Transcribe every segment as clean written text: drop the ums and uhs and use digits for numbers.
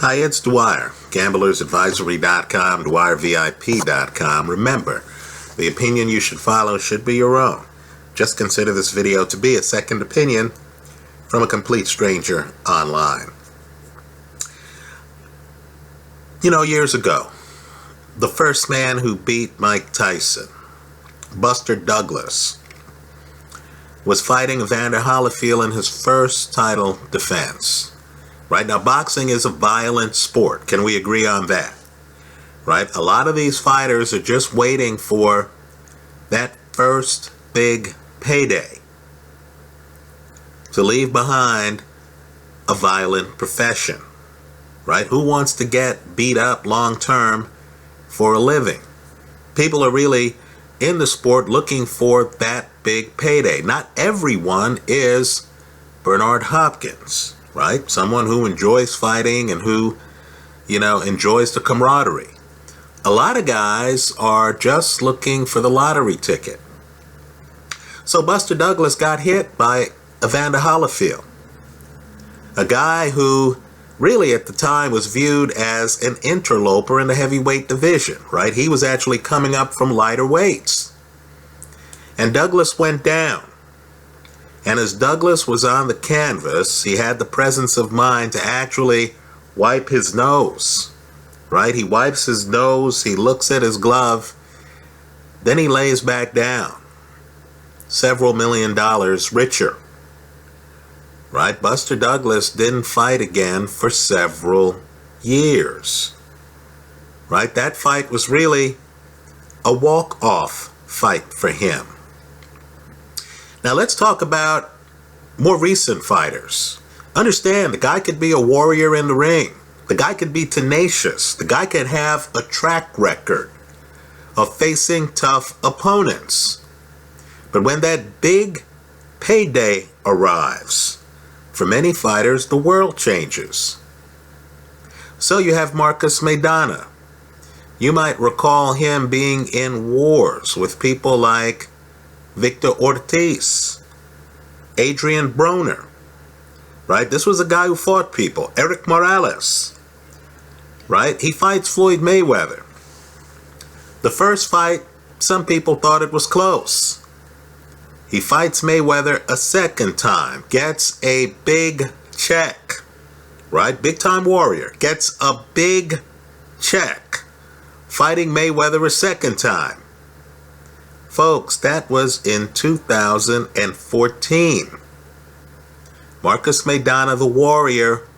Hi, it's Dwyer, gamblersadvisory.com, dwyervip.com. Remember, the opinion you should follow should be your own. Just consider this video to be a second opinion from a complete stranger online. You know, years ago, the first man who beat Mike Tyson, Buster Douglas, was fighting Evander Holyfield in his first title defense. Right now, boxing is a violent sport. Can we agree on that? Right? A lot of these fighters are just waiting for that first big payday to leave behind a violent profession. Right? Who wants to get beat up long term for a living? People are really in the sport looking for that big payday. Not everyone is Bernard Hopkins. Right? Someone who enjoys fighting and who, enjoys the camaraderie. A lot of guys are just looking for the lottery ticket. So Buster Douglas got hit by Evander Holyfield, a guy who really at the time was viewed as an interloper in the heavyweight division, right? He was actually coming up from lighter weights. And Douglas went down. And as Douglas was on the canvas, he had the presence of mind to actually wipe his nose, right? He wipes his nose, he looks at his glove, then he lays back down, several $1 million richer, right? Buster Douglas didn't fight again for several years, right? That fight was really a walk-off fight for him. Now let's talk about more recent fighters. Understand, the guy could be a warrior in the ring. The guy could be tenacious. The guy could have a track record of facing tough opponents. But when that big payday arrives, for many fighters, the world changes. So you have Marcus Maidana. You might recall him being in wars with people like Victor Ortiz, Adrian Broner, right? This was a guy who fought people. Eric Morales, right? He fights Floyd Mayweather. The first fight, some people thought it was close. He fights Mayweather a second time, gets a big check, right? Big time warrior, gets a big check, fighting Mayweather a second time. Folks, that was in 2014. Marcus Maidana, the warrior,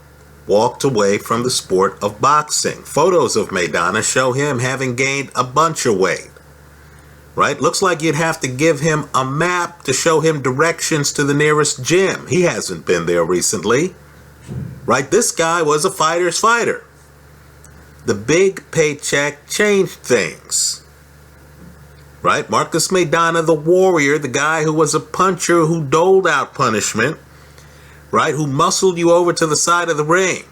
walked away from the sport of boxing. Photos of Maidana show him having gained a bunch of weight. Right? Looks like you'd have to give him a map to show him directions to the nearest gym. He hasn't been there recently. Right? This guy was a fighter's fighter. The big paycheck changed things. Right? Marcus Maidana, the warrior, the guy who was a puncher who doled out punishment, right? Who muscled you over to the side of the ring.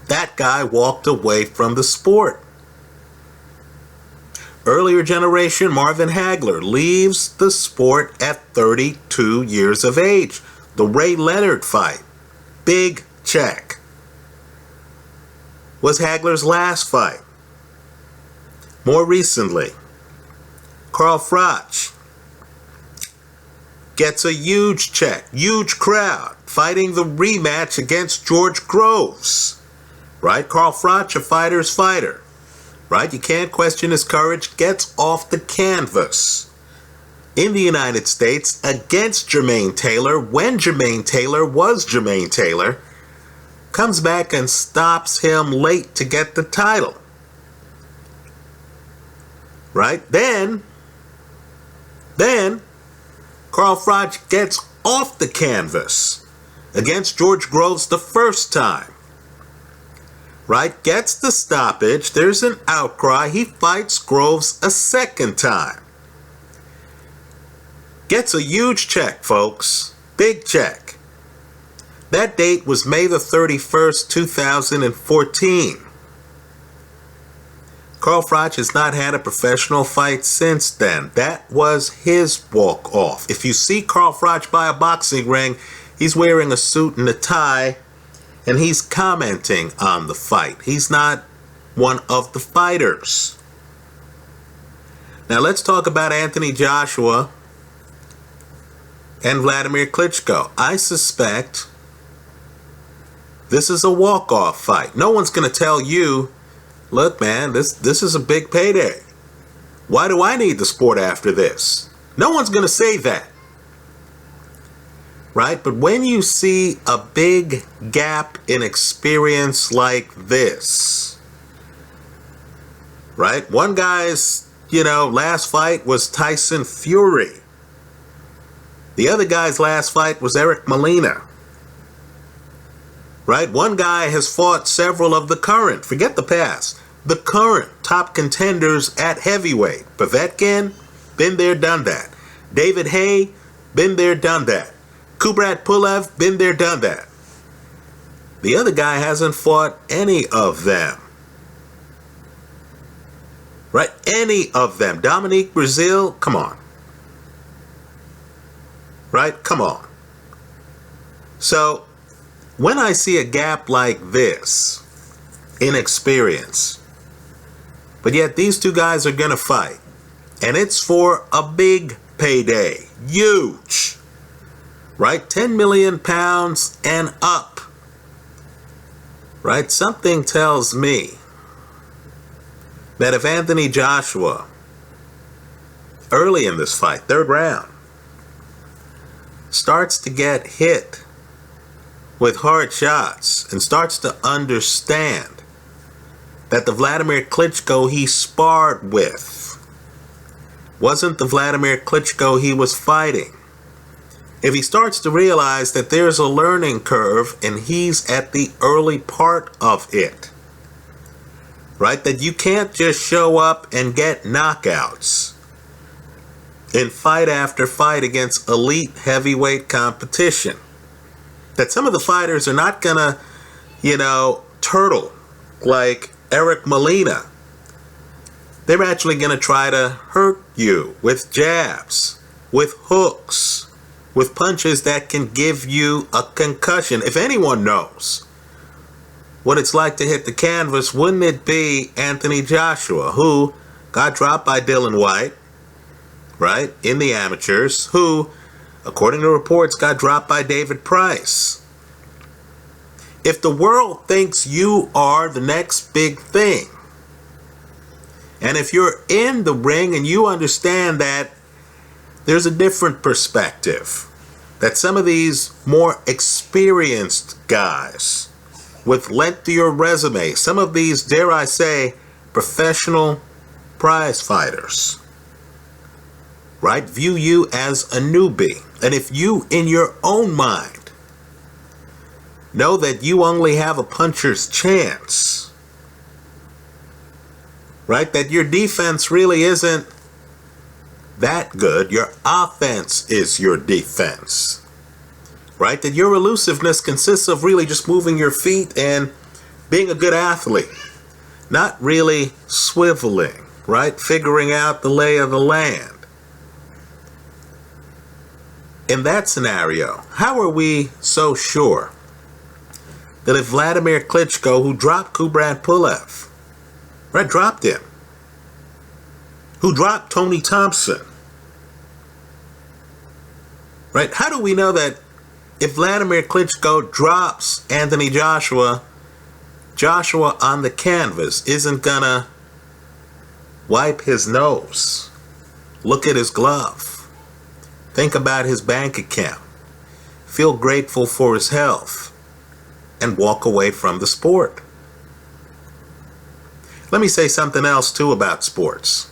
That guy walked away from the sport. Earlier generation, Marvin Hagler leaves the sport at 32 years of age. The Ray Leonard fight, big check, was Hagler's last fight. More recently, Carl Froch gets a huge check, huge crowd, fighting the rematch against George Groves. Right? Carl Froch, a fighter's fighter. Right? You can't question his courage. Gets off the canvas in the United States against Jermaine Taylor when Jermaine Taylor was Jermaine Taylor. Comes back and stops him late to get the title. Right? Then Carl Froch gets off the canvas against George Groves the first time. Right? Gets the stoppage. There's an outcry. He fights Groves a second time. Gets a huge check, folks. Big check. That date was May the 31st, 2014. Carl Froch has not had a professional fight since then. That was his walk-off. If you see Carl Froch by a boxing ring, he's wearing a suit and a tie and he's commenting on the fight. He's not one of the fighters. Now let's talk about Anthony Joshua and Vladimir Klitschko. I suspect this is a walk-off fight. No one's going to tell you, look, man, this is a big payday. Why do I need the sport after this? No one's going to say that. Right? But when you see a big gap in experience like this, right? One guy's, last fight was Tyson Fury. The other guy's last fight was Eric Molina. Right? One guy has fought several of the current, forget the past, the current top contenders at heavyweight. Povetkin, been there, done that. David Haye, been there, done that. Kubrat Pulev, been there, done that. The other guy hasn't fought any of them. Right? Any of them. Dominique Brazil, come on. Right? Come on. So, when I see a gap like this in experience, but yet these two guys are going to fight, and it's for a big payday. Huge. Right? 10 million pounds and up. Right? Something tells me that if Anthony Joshua, early in this fight, third round, starts to get hit with hard shots and starts to understand that the Vladimir Klitschko he sparred with wasn't the Vladimir Klitschko he was fighting. If he starts to realize that there's a learning curve and he's at the early part of it, right? That you can't just show up and get knockouts in fight after fight against elite heavyweight competition. That some of the fighters are not gonna, turtle like Eric Molina. They're actually gonna try to hurt you with jabs, with hooks, with punches that can give you a concussion. If anyone knows what it's like to hit the canvas, wouldn't it be Anthony Joshua, who got dropped by Dylan White, right, in the amateurs, who, according to reports, got dropped by David Price. If the world thinks you are the next big thing, and if you're in the ring and you understand that there's a different perspective, that some of these more experienced guys with lengthier resumes, some of these, dare I say, professional prize fighters, right, view you as a newbie. And if you, in your own mind, know that you only have a puncher's chance, right, that your defense really isn't that good, your offense is your defense, right, that your elusiveness consists of really just moving your feet and being a good athlete, not really swiveling, right, figuring out the lay of the land. In that scenario, how are we so sure that if Vladimir Klitschko, who dropped Kubrat Pulev, right, dropped him, who dropped Tony Thompson, right, how do we know that if Vladimir Klitschko drops Anthony Joshua, Joshua on the canvas isn't gonna wipe his nose, look at his glove, think about his bank account, feel grateful for his health, and walk away from the sport? Let me say something else too about sports.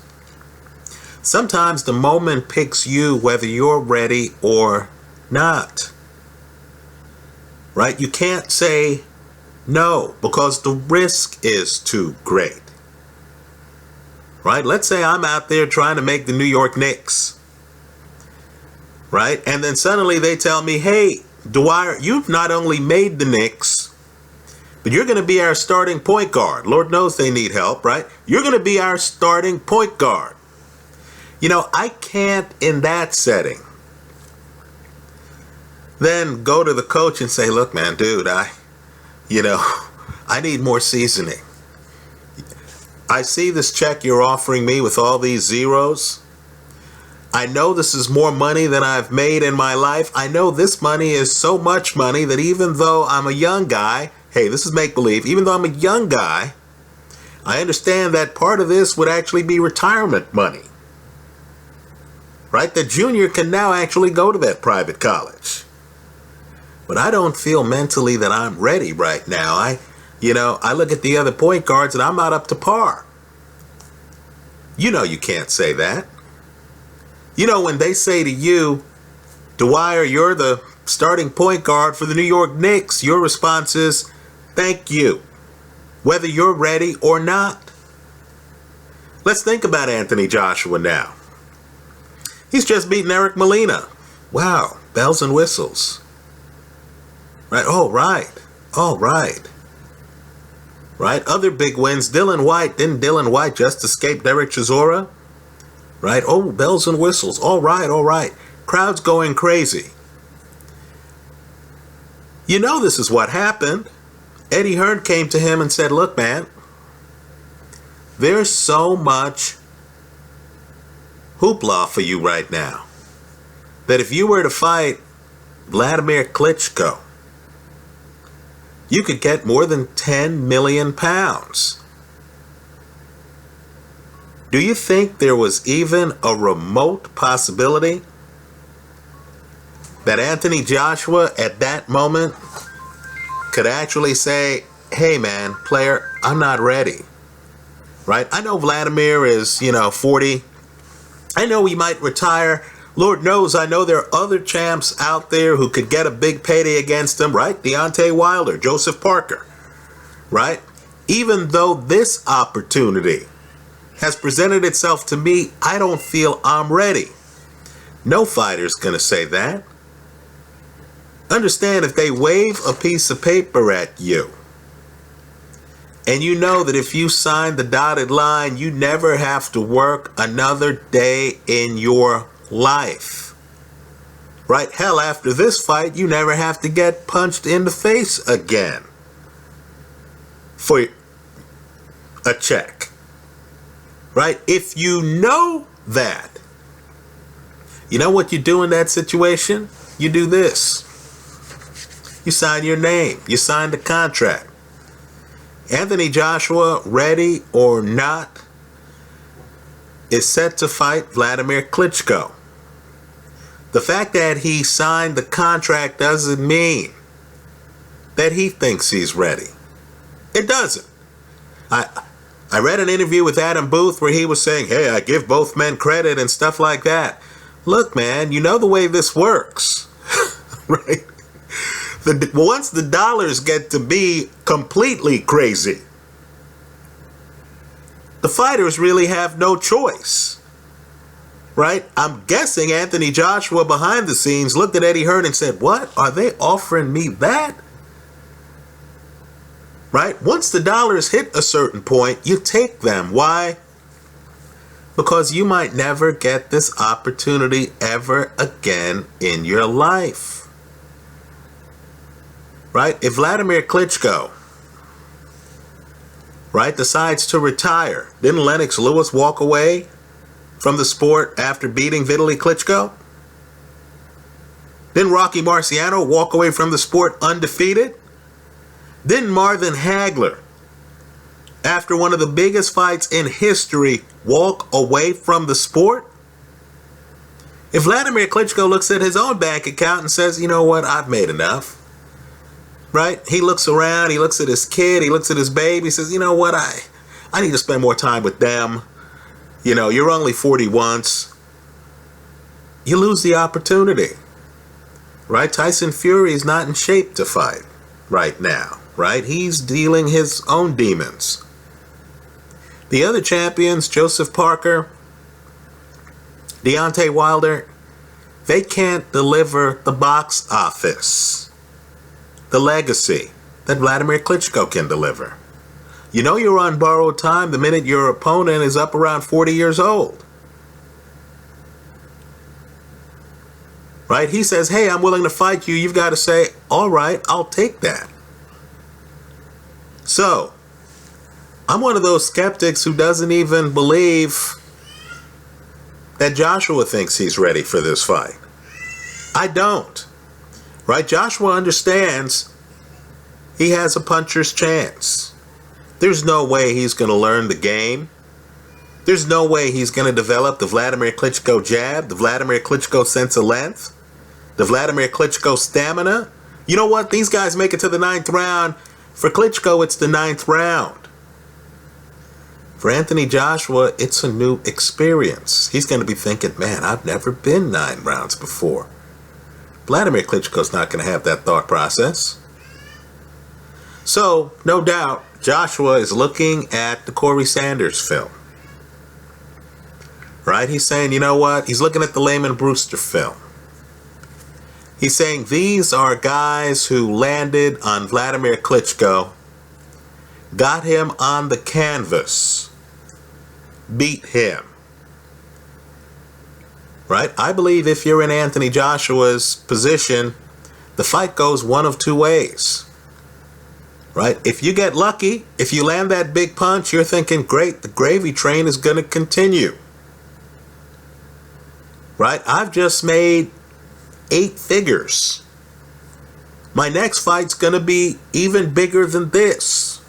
Sometimes the moment picks you whether you're ready or not. Right? You can't say no because the risk is too great. Right? Let's say I'm out there trying to make the New York Knicks. Right? And then suddenly they tell me, hey, Dwyer, you've not only made the Knicks, but you're going to be our starting point guard. Lord knows they need help, right? You're going to be our starting point guard. I can't, in that setting, then go to the coach and say, look, man, dude, You know, I need more seasoning. I see this check you're offering me with all these zeros. I know this is more money than I've made in my life. I know this money is so much money that even though I'm a young guy, hey, this is make-believe, even though I'm a young guy, I understand that part of this would actually be retirement money. Right? The junior can now actually go to that private college. But I don't feel mentally that I'm ready right now. I look at the other point guards and I'm not up to par. You know you can't say that. You know when they say to you, Dwyer, you're the starting point guard for the New York Knicks, your response is, thank you, whether you're ready or not. Let's think about Anthony Joshua now. He's just beaten Eric Molina. Wow, bells and whistles. Right, all right. Right, other big wins. Didn't Dylan White just escape Derek Chisora? Right, oh, bells and whistles. All right. Crowd's going crazy. You know this is what happened. Eddie Hearn came to him and said, look, man, there's so much hoopla for you right now that if you were to fight Vladimir Klitschko, you could get more than 10 million pounds. Do you think there was even a remote possibility that Anthony Joshua at that moment could actually say, hey man, player, I'm not ready? Right? I know Vladimir is, 40. I know he might retire. Lord knows, I know there are other champs out there who could get a big payday against him, right? Deontay Wilder, Joseph Parker, right? Even though this opportunity has presented itself to me, I don't feel I'm ready. No fighter's going to say that. Understand, if they wave a piece of paper at you, and you know that if you sign the dotted line, you never have to work another day in your life. Right? Hell, after this fight, you never have to get punched in the face again for a check. Right? If you know that, you know what you do in that situation? You do this. You sign your name. You sign the contract. Anthony Joshua, ready or not, is set to fight Vladimir Klitschko. The fact that he signed the contract doesn't mean that he thinks he's ready. It doesn't. I read an interview with Adam Booth where he was saying, hey, I give both men credit and stuff like that. Look, man, you know the way this works, right? Once the dollars get to be completely crazy, the fighters really have no choice, right? I'm guessing Anthony Joshua behind the scenes looked at Eddie Hearn and said, what? Are they offering me that? Right? Once the dollars hit a certain point, you take them. Why? Because you might never get this opportunity ever again in your life. Right? If Vladimir Klitschko, right, decides to retire, didn't Lennox Lewis walk away from the sport after beating Vitaly Klitschko? Didn't Rocky Marciano walk away from the sport undefeated? Didn't Marvin Hagler, after one of the biggest fights in history, walk away from the sport? If Vladimir Klitschko looks at his own bank account and says, you know what, I've made enough. Right? He looks around, he looks at his kid, he looks at his baby, he says, you know what, I need to spend more time with them. You know, you're only 40 once. You lose the opportunity. Right? Tyson Fury is not in shape to fight right now. Right? He's dealing his own demons. The other champions, Joseph Parker, Deontay Wilder, they can't deliver the box office, the legacy that Vladimir Klitschko can deliver. You know you're on borrowed time the minute your opponent is up around 40 years old. Right? He says, hey, I'm willing to fight you. You've got to say, all right, I'll take that. So, I'm one of those skeptics who doesn't even believe that Joshua thinks he's ready for this fight. I don't. Right? Joshua understands he has a puncher's chance. There's no way he's going to learn the game. There's no way he's going to develop the Vladimir Klitschko jab, the Vladimir Klitschko sense of length, the Vladimir Klitschko stamina. You know what? These guys make it to the 9th round. For Klitschko, it's the 9th round. For Anthony Joshua, it's a new experience. He's going to be thinking, man, I've never been 9 rounds before. Vladimir Klitschko's not going to have that thought process. So, no doubt, Joshua is looking at the Corey Sanders film. Right? He's saying, you know what? He's looking at the Layman Brewster film. He's saying these are guys who landed on Vladimir Klitschko, got him on the canvas, beat him. Right? I believe if you're in Anthony Joshua's position, the fight goes one of two ways. Right? If you get lucky, if you land that big punch, you're thinking, great, the gravy train is going to continue. Right? I've just made 8 figures. My next fight's going to be even bigger than this.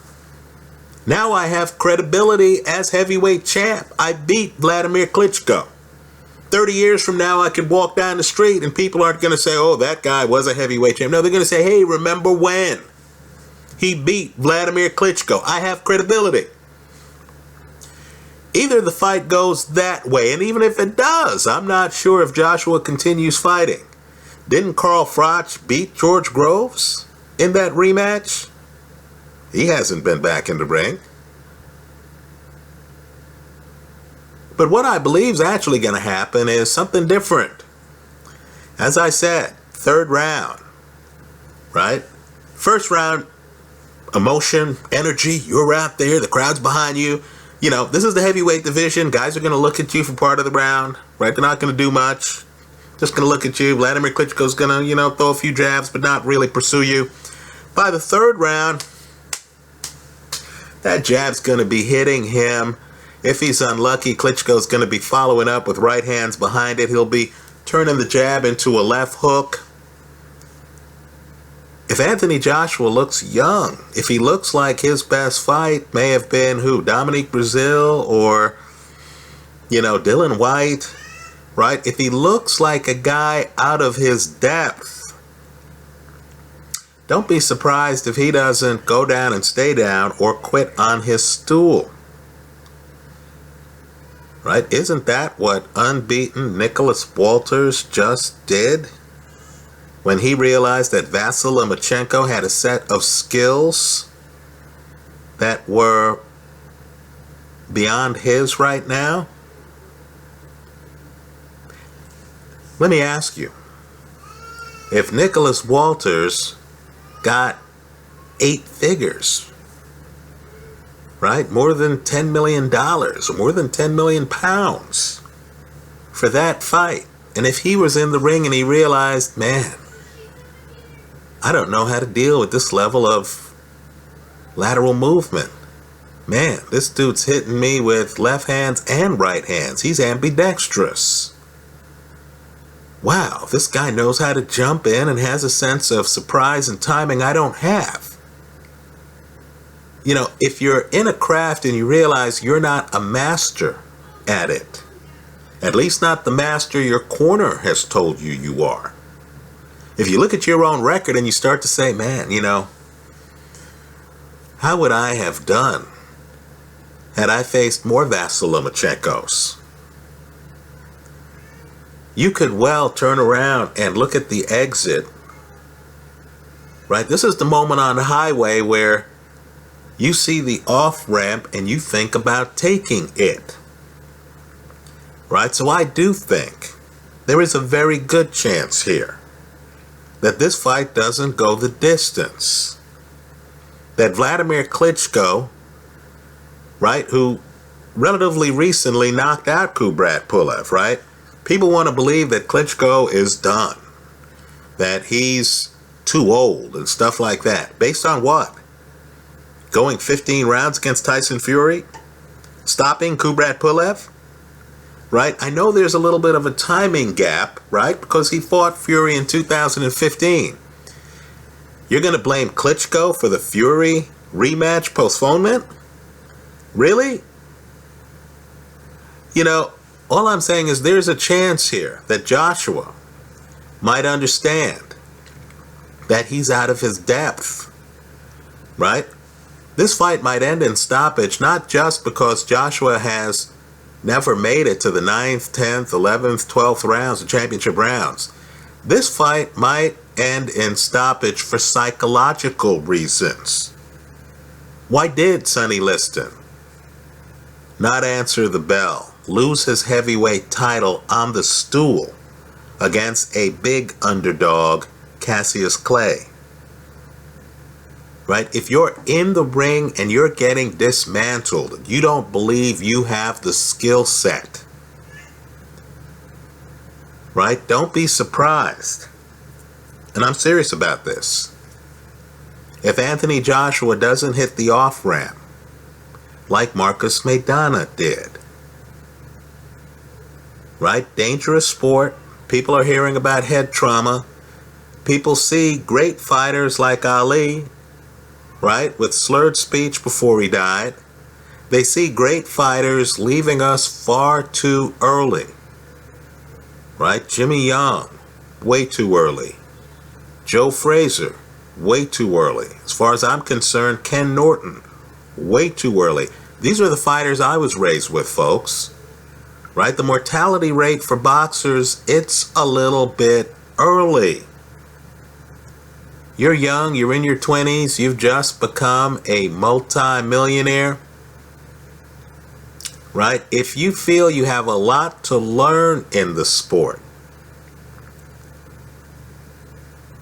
Now I have credibility as heavyweight champ. I beat Vladimir Klitschko. 30 years from now, I could walk down the street and people aren't going to say, oh, that guy was a heavyweight champ. No, they're going to say, hey, remember when he beat Vladimir Klitschko? I have credibility. Either the fight goes that way, and even if it does, I'm not sure if Joshua continues fighting. Didn't Carl Froch beat George Groves in that rematch? He hasn't been back in the ring. But what I believe is actually going to happen is something different. As I said, 3rd round, right? 1st round, emotion, energy, you're out there, the crowd's behind you. You know, this is the heavyweight division. Guys are going to look at you for part of the round, right? They're not going to do much. Just going to look at you. Vladimir Klitschko's going to, throw a few jabs, but not really pursue you. By the 3rd round, that jab's going to be hitting him. If he's unlucky, Klitschko's going to be following up with right hands behind it. He'll be turning the jab into a left hook. If Anthony Joshua looks young, if he looks like his best fight may have been who? Dominique Brazil or, Dylan White, right? If he looks like a guy out of his depth, don't be surprised if he doesn't go down and stay down or quit on his stool. Right? Isn't that what unbeaten Nicholas Walters just did? When he realized that Vasyl Lomachenko had a set of skills that were beyond his right now? Let me ask you, if Nicholas Walters got 8 figures, right? More than $10 million or more than 10 million pounds for that fight. And if he was in the ring and he realized, man, I don't know how to deal with this level of lateral movement. Man, this dude's hitting me with left hands and right hands. He's ambidextrous. Wow, this guy knows how to jump in and has a sense of surprise and timing I don't have. If you're in a craft and you realize you're not a master at it, at least not the master your corner has told you you are. If you look at your own record and you start to say, man, how would I have done had I faced more Vasyl Lomachenkos? You could well turn around and look at the exit, right? This is the moment on the highway where you see the off-ramp and you think about taking it, right? So I do think there is a very good chance here that this fight doesn't go the distance. That Vladimir Klitschko, right, who relatively recently knocked out Kubrat Pulev, right? People want to believe that Klitschko is done, that he's too old and stuff like that. Based on what? going 15 rounds against Tyson Fury, stopping Kubrat Pulev, right? I know there's a little bit of a timing gap, right? Because he fought Fury in 2015. You're going to blame Klitschko for the Fury rematch postponement? Really? You know, all I'm saying is there's a chance here that Joshua might understand that he's out of his depth, right? This fight might end in stoppage, not just because Joshua has never made it to the 9th, 10th, 11th, 12th rounds, the championship rounds. This fight might end in stoppage for psychological reasons. Why did Sonny Liston not answer the bell, lose his heavyweight title on the stool against a big underdog, Cassius Clay? Right? If you're in the ring and you're getting dismantled, you don't believe you have the skill set, right? Don't be surprised. And I'm serious about this. If Anthony Joshua doesn't hit the off-ramp like Marcus Maidana did, right? Dangerous sport. People are hearing about head trauma. People see great fighters like Ali, right, with slurred speech before he died. They see great fighters leaving us far too early, right? Jimmy Young, way too early. Joe Frazier, way too early. As far as I'm concerned, Ken Norton, way too early. These are the fighters I was raised with, folks, right? The mortality rate for boxers, it's a little bit early. You're young, you're in your 20s, you've just become a multi-millionaire, right? If you feel you have a lot to learn in the sport,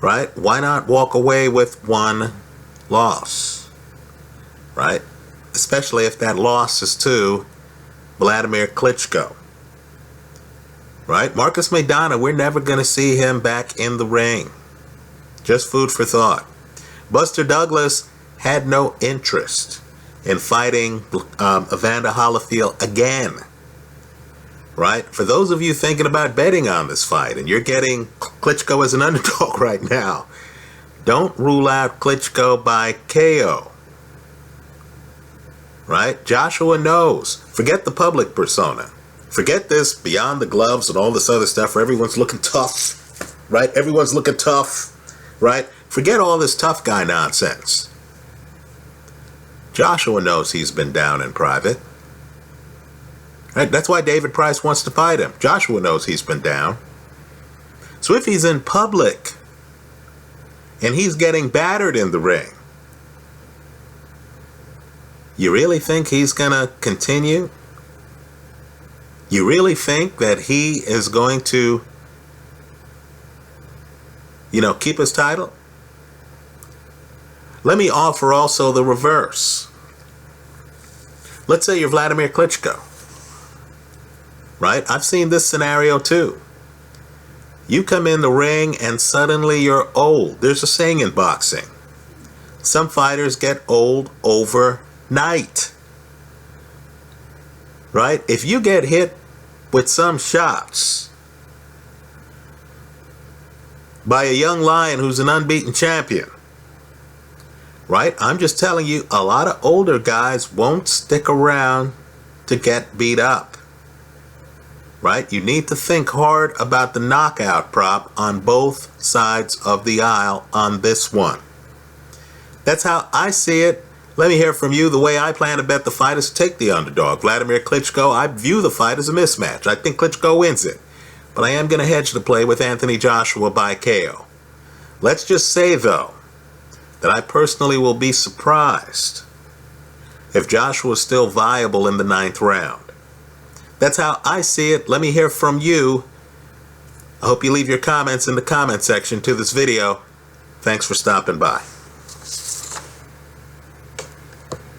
right? Why not walk away with one loss, right? Especially if that loss is to Vladimir Klitschko, right? Marcus Maidana, we're never going to see him back in the ring. Just food for thought. Buster Douglas had no interest in fighting Evander Holyfield again, right? For those of you thinking about betting on this fight, and you're getting Klitschko as an underdog right now, don't rule out Klitschko by KO, right? Joshua knows. Forget the public persona. Forget this beyond the gloves and all this other stuff where everyone's looking tough, right? Everyone's looking tough, right? Forget all this tough guy nonsense. Joshua knows he's been down in private. Right? That's why David Price wants to fight him. Joshua knows he's been down. So if he's in public and he's getting battered in the ring, you really think he's going to continue? You really think that he is going to, keep his title? Let me offer also the reverse. Let's say you're Vladimir Klitschko, right? I've seen this scenario too. You come in the ring and suddenly you're old. There's a saying in boxing. Some fighters get old overnight, right? If you get hit with some shots by a young lion who's an unbeaten champion, right? I'm just telling you, a lot of older guys won't stick around to get beat up, right? You need to think hard about the knockout prop on both sides of the aisle on this one. That's how I see it. Let me hear from you. The way I plan to bet the fight is to take the underdog, Vladimir Klitschko. I view the fight as a mismatch. I think Klitschko wins it. But I am going to hedge the play with Anthony Joshua by KO. Let's just say, though, that I personally will be surprised if Joshua is still viable in the 9th round. That's how I see it. Let me hear from you. I hope you leave your comments in the comment section to this video. Thanks for stopping by.